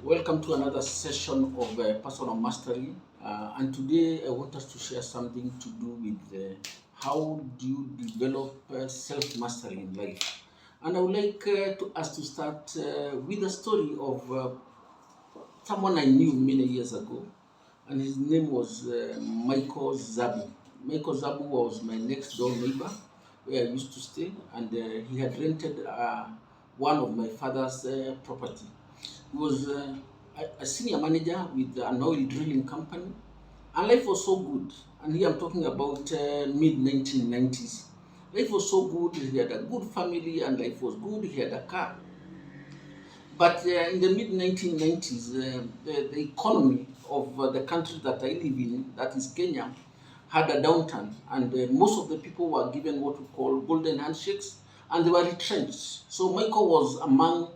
Welcome to another session of personal mastery. And today I want us to share something to do with how do you develop self mastery in life. And I would like to us to start with a story of someone I knew many years ago, and his name was Michael Zabi. Michael Zabu was my next door neighbor where I used to stay, and he had rented one of my father's property. He was a senior manager with an oil drilling company, and life was so good. And here I'm talking about mid 1990s. Life was so good. He had a good family, and life was good. He had a car. But in the mid 1990s, the economy of the country that I live in, that is Kenya, had a downturn, and most of the people were given what we call golden handshakes, and they were retrenched. So Michael was among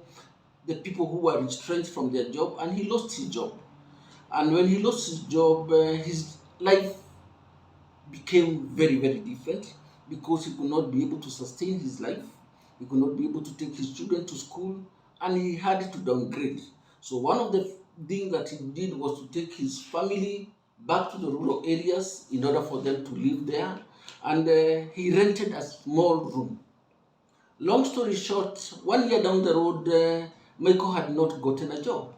the people who were retrenched from their job, and he lost his job. And when he lost his job, his life became very, very different because he could not be able to sustain his life. He could not be able to take his children to school, and he had to downgrade. So one of the things that he did was to take his family back to the rural areas in order for them to live there, and he rented a small room. Long story short, 1 year down the road, Michael had not gotten a job,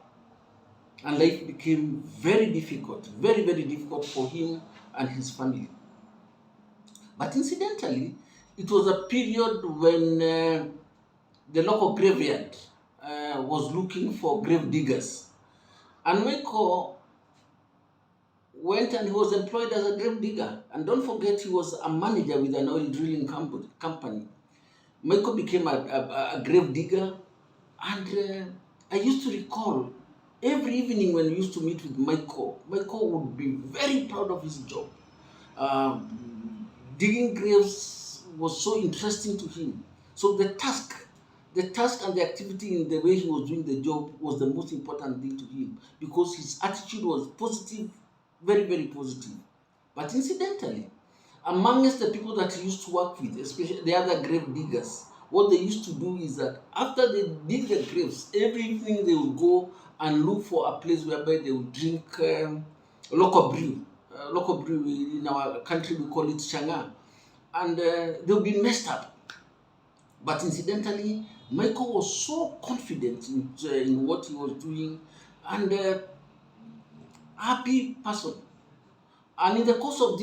and life became very difficult, very, very difficult for him and his family. But incidentally, it was a period when the local graveyard was looking for grave diggers. And Michael went and he was employed as a grave digger. And don't forget, he was a manager with an oil drilling company. Michael became a grave digger. And I used to recall every evening when we used to meet with Michael, Michael would be very proud of his job. Digging graves was so interesting to him. So the task and the activity in the way he was doing the job was the most important thing to him because his attitude was positive, very, very positive. But incidentally, amongst the people that he used to work with, especially the other grave diggers, what they used to do is that after they dig the graves, every evening they would go and look for a place whereby they would drink local brew. Local brew in our country we call it shanga, and they'll be messed up. But incidentally, Michael was so confident in what he was doing and happy person. And in the course of